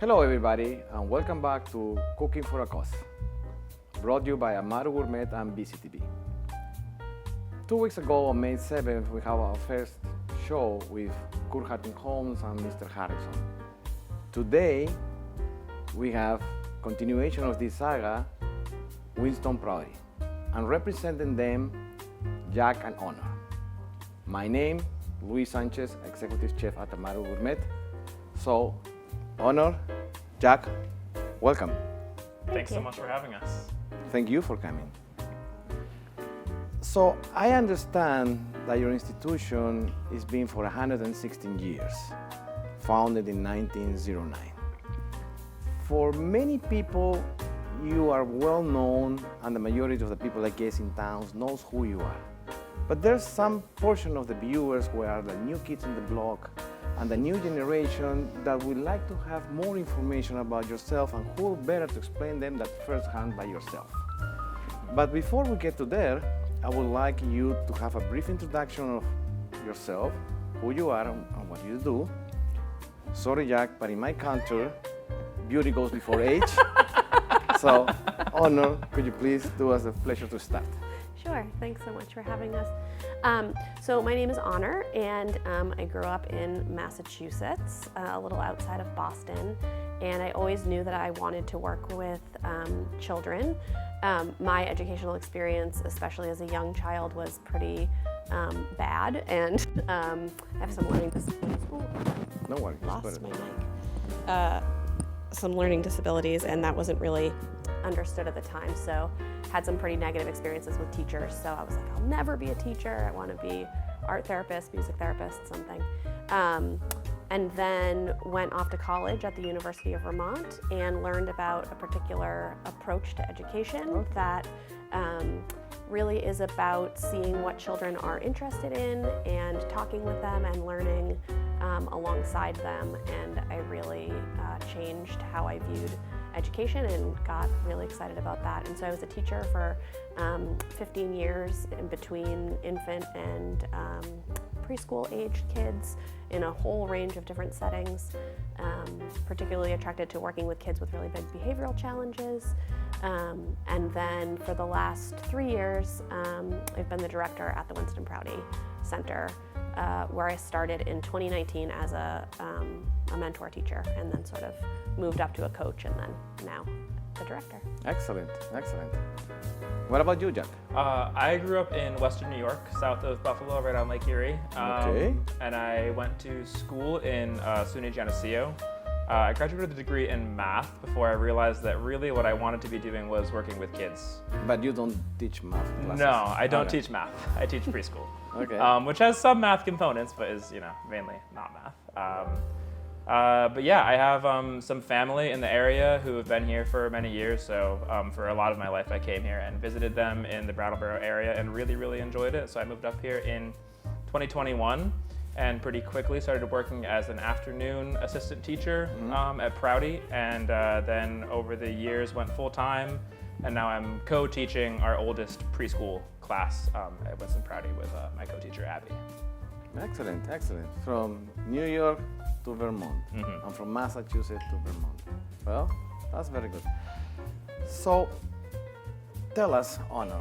Hello everybody, and welcome back to Cooking for a Cause, brought to you by Amaru Gourmet and BCTV. 2 weeks ago, on May 7th, we have our first show with Kurt Holmes and Mr. Harrison. Today, we have continuation of this saga, Winston Prouty, and representing them, Jack and Honor. My name, Luis Sanchez, Executive Chef at Amaru Gourmet. So, Honor, Jack, welcome. Thanks so much for having us. Thank you for coming. So I understand that your institution is been for 116 years, founded in 1909. For many people, you are well known, and the majority of the people, I guess, in towns knows who you are. But there's some portion of the viewers who are the new kids in the block and the new generation that would like to have more information about yourself, and who better to explain them that firsthand by yourself. But before we get to there, I would like you to have a brief introduction of yourself, who you are and what you do. Sorry, Jack, but in my culture, beauty goes before age. So, Honor, could you please do us the pleasure to start? Sure, thanks so much for having us. So my name is Honor, and I grew up in Massachusetts, a little outside of Boston, and I always knew that I wanted to work with children. My educational experience, especially as a young child, was pretty bad, and I have some learning disabilities. No worries. Lost my mic. Some learning disabilities, and that wasn't really understood at the time, so had some pretty negative experiences with teachers. So I was like, I'll never be a teacher. I want to be art therapist, music therapist, something. And then went off to college at the University of Vermont and learned about a particular approach to education that really is about seeing what children are interested in and talking with them and learning alongside them. And I really changed how I viewed education and got really excited about that. And so I was a teacher for 15 years in between infant and preschool age kids in a whole range of different settings, particularly attracted to working with kids with really big behavioral challenges. And then for the last 3 years, I've been the director at the Winston Prouty Center, where I started in 2019 as a mentor teacher, and then sort of moved up to a coach, and then now the director. Excellent, excellent. What about you, Jack? I grew up in Western New York, south of Buffalo, right on Lake Erie. Okay. And I went to school in SUNY Geneseo. I graduated with a degree in math before I realized that really what I wanted to be doing was working with kids. But you don't teach math classes? No, I don't teach math. I teach preschool. Okay. Which has some math components, but is mainly not math. But yeah, I have some family in the area who have been here for many years. So for a lot of my life, I came here and visited them in the Brattleboro area and really, really enjoyed it. So I moved up here in 2021 and pretty quickly started working as an afternoon assistant teacher at Prouty. And then over the years went full time. And now I'm co-teaching our oldest preschool class at Winston Prouty with my co-teacher, Abby. Excellent, excellent. From New York to Vermont, and from Massachusetts to Vermont. Well, that's very good. So, tell us, Honor,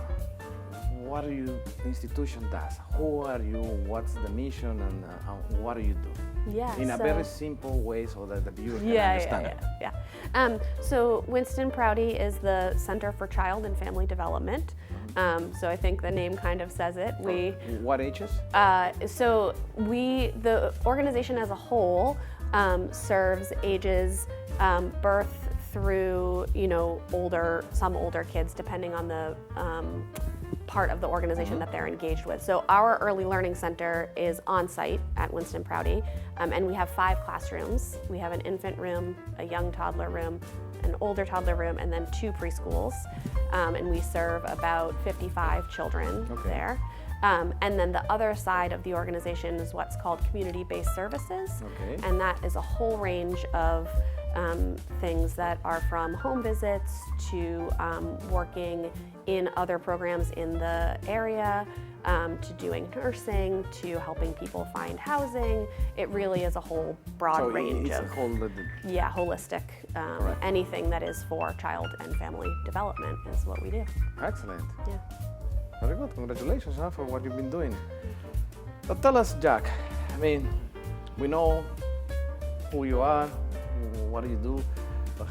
what the institution does? Who are you? What's the mission, and what do you do? Yeah, in a very simple way, so that the viewer can understand it. Yeah. So Winston Prouty is the Center for Child and Family Development. So I think the name kind of says it. What ages? So the organization as a whole serves ages birth through some older kids, depending on the part of the organization that they're engaged with. So our Early Learning Center is on site at Winston Prouty, and we have 5 classrooms. We have an infant room, a young toddler room, an older toddler room, and then 2 preschools. And we serve about 55 children there. And then the other side of the organization is what's called community-based services. Okay. And that is a whole range of things that are from home visits to working in other programs in the area. to doing nursing, to helping people find housing. It really is a whole broad range it's of a whole holistic. Anything that is for child and family development is what we do. Excellent. Yeah. Very good. Congratulations for what you've been doing. But tell us, Jack, I mean, we know who you are, what do you do, but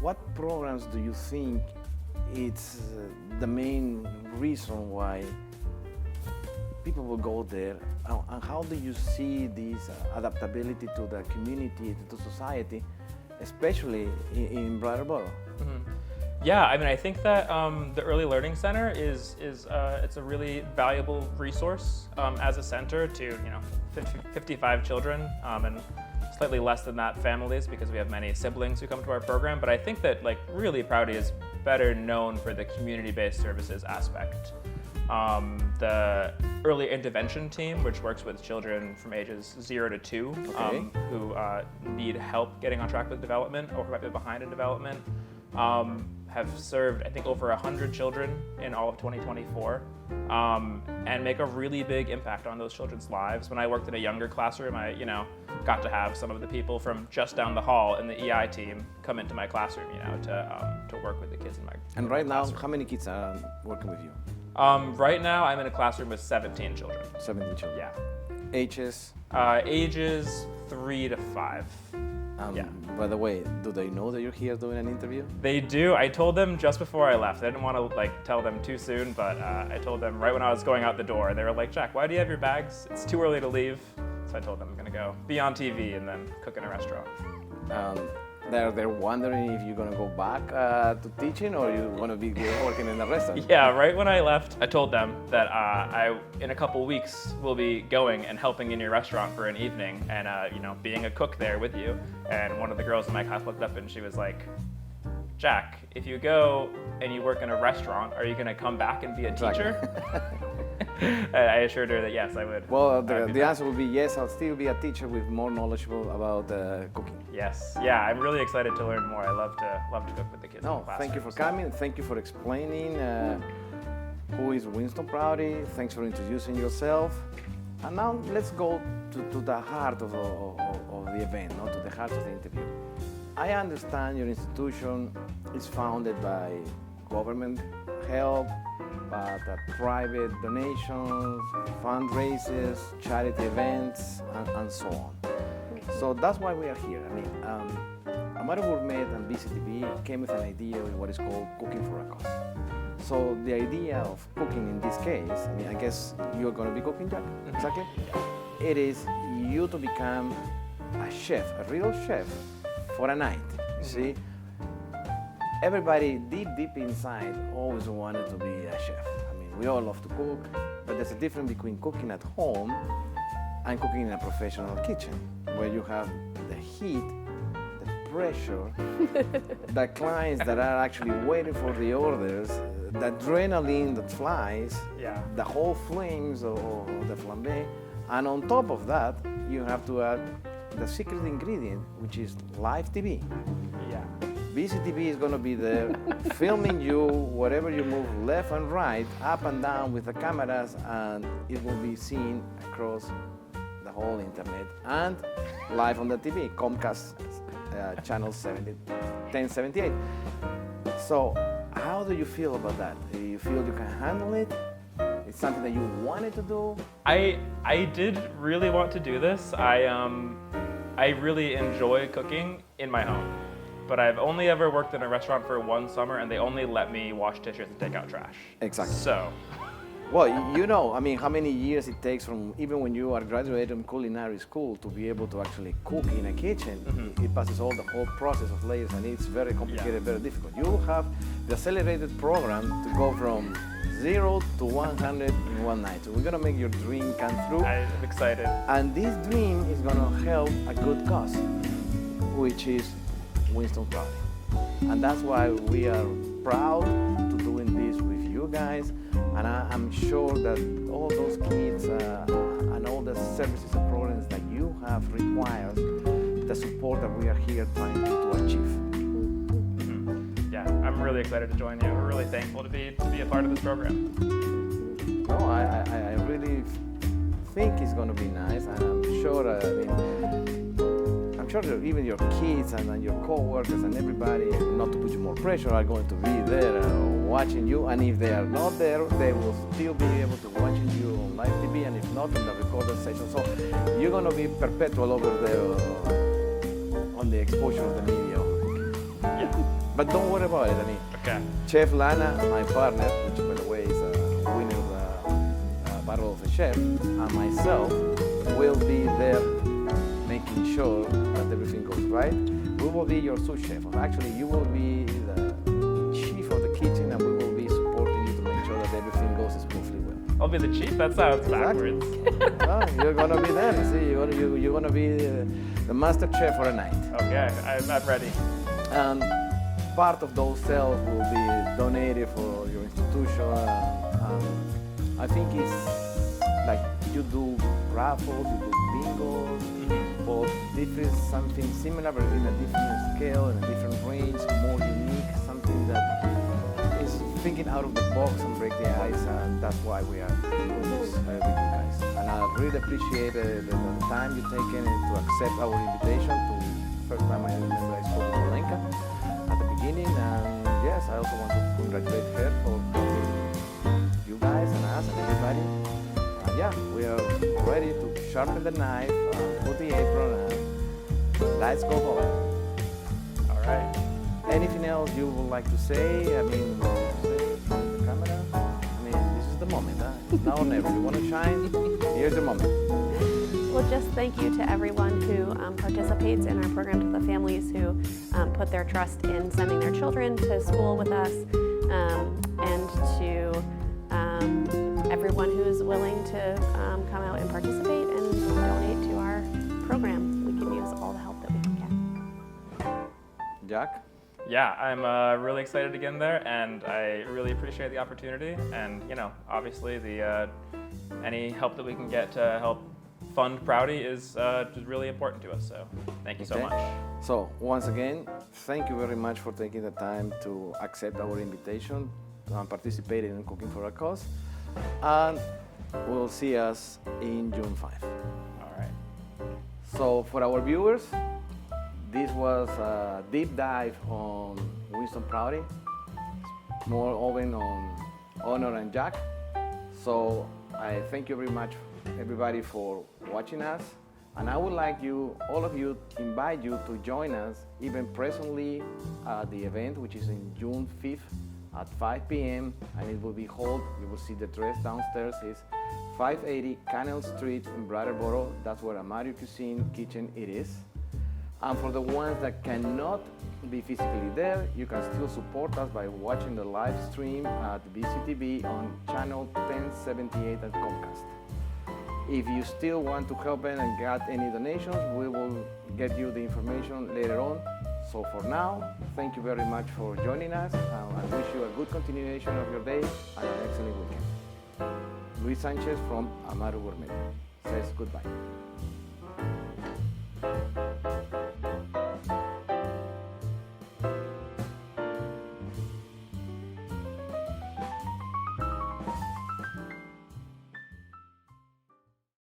what programs do you think it's the main reason why people will go there, and how do you see this adaptability to the community, to society, especially in Brattleboro? Yeah, I mean, I think that the Early Learning Center is it's a really valuable resource as a center to 55 children and slightly less than that families, because we have many siblings who come to our program. But I think that really Prouty is better known for the community-based services aspect. The early intervention team, which works with children from ages 0 to 2 who need help getting on track with development or might be behind in development, have served, I think, over 100 children in all of 2024, and make a really big impact on those children's lives. When I worked in a younger classroom, I got to have some of the people from just down the hall in the EI team come into my classroom, to work with the kids in my And right now, classroom. how many kids are working with you? Right now, I'm in a classroom with 17 children. 17 children. Yeah. Ages? Ages 3 to 5. Yeah. By the way, do they know that you're here doing an interview? They do. I told them just before I left. I didn't want to tell them too soon, but I told them right when I was going out the door. They were like, "Jack, why do you have your bags? It's too early to leave." So I told them I'm gonna go be on TV and then cook in a restaurant. They're wondering if you're gonna go back to teaching, or you're gonna be working in a restaurant. Yeah, right when I left, I told them that I, in a couple weeks, will be going and helping in your restaurant for an evening and, being a cook there with you. And one of the girls in my class looked up and she was like, "Jack, if you go and you work in a restaurant, are you gonna come back and be a teacher?" I assured her that yes, I would. Well, the answer would be yes, I'll still be a teacher with more knowledgeable about cooking. Yes, yeah, I'm really excited to learn more. I love to cook with the kids in the classroom. Thank you for coming. Thank you for explaining who is Winston Prouty. Thanks for introducing yourself. And now let's go to the heart of the event, not to the heart of the interview. I understand your institution is founded by government help, but private donations, fundraisers, charity events, and so on. So that's why we are here. I mean, Amaru Gourmet and BCTV came with an idea of what is called cooking for a cause. So the idea of cooking in this case, I guess you're going to be cooking, Jack? Exactly? It is you to become a chef, a real chef, for a night. You see? Everybody deep inside always wanted to be a chef. We all love to cook, but there's a difference between cooking at home and cooking in a professional kitchen, where you have the heat, the pressure, the clients that are actually waiting for the orders, the adrenaline that flies, the whole flames of the flambe, and on top of that, you have to add the secret ingredient, which is live TV. BCTV is going to be there filming you, wherever you move, left and right, up and down with the cameras, and it will be seen across the whole internet and live on the TV, Comcast channel 1078. So how do you feel about that? Do you feel you can handle it? It's something that you wanted to do? I did really want to do this. I really enjoy cooking in my home. But I've only ever worked in a restaurant for one summer, and they only let me wash dishes and take out trash. Exactly. So. Well, how many years it takes from even when you are graduated from culinary school to be able to actually cook in a kitchen. It passes all the whole process of layers, and it's very complicated, very difficult. You have the accelerated program to go from 0 to 100 in one night. So we're gonna make your dream come true. I'm excited. And this dream is gonna help a good cause, which is Winston Prouty. And that's why we are proud to doing this with you guys. And I'm sure that all those kids and all the services and programs that you have requires the support that we are here trying to achieve. Yeah, I'm really excited to join you. We're really thankful to be a part of this program. no, I really think it's going to be nice, and I'm sure. I'm sure that even your kids and your co-workers and everybody, not to put you more pressure, are going to be there watching you. And if they are not there, they will still be able to watch you on live TV, and if not, in the recorded session. So you're going to be perpetual over there on the exposure of the media. Yeah. But don't worry about it. Okay. Chef Lana, my partner, which by the way is a winner of the Battle of the Chef, and myself will be there making sure that everything goes right. We will be your sous chef. Actually, you will be the chief of the kitchen, and we will be supporting you to make sure that everything goes smoothly well. I'll be the chief? That sounds backwards. Well, you're going to be there. See, you're going to be the master chef for a night. Okay, I'm ready. And part of those sales will be donated for your institution. I think it's like you do raffles, you do bingos, but this is something similar but in a different scale, in a different range, more unique, something that is thinking out of the box and break the ice, and that's why we are doing this with you guys. And I really appreciate the time you've taken to accept our invitation. First time I remember I spoke to Olenka at the beginning, and yes, I also want to congratulate her for helping you guys and us and everybody. Yeah, we are ready to sharpen the knife, put the apron, and let's go home. All right. Anything else you would like to say? Say on the camera? This is the moment, huh? It's now or never. You want to shine? Here's the moment. Well, just thank you to everyone who participates in our program, to the families who put their trust in sending their children to school with us, and to everyone who's willing to come out and participate and donate to our program. We can use all the help that we can get. Jack? Yeah, I'm really excited to get in there, and I really appreciate the opportunity. And obviously, any help that we can get to help fund Prouty is just really important to us. So thank you so much. So once again, thank you very much for taking the time to accept our invitation and participate in Cooking for a Cause. And we'll see us in June 5. All right. So for our viewers, this was a deep dive on Winston Prouty, more oven on Honor and Jack. So I thank you very much, everybody, for watching us. And I would like all of you, invite you to join us even presently at the event, which is in June 5th at 5 p.m. and it will be held, you will see the dress downstairs, is 580 Canal Street in Brattleboro. That's where Amaru Kitchen it is. And for the ones that cannot be physically there, you can still support us by watching the live stream at BCTV on channel 1078 at Comcast. If you still want to help and get any donations, we will get you the information later on. So for now, thank you very much for joining us. I wish you a good continuation of your day and an excellent weekend. Luis Sanchez from Amaru Gourmet says goodbye.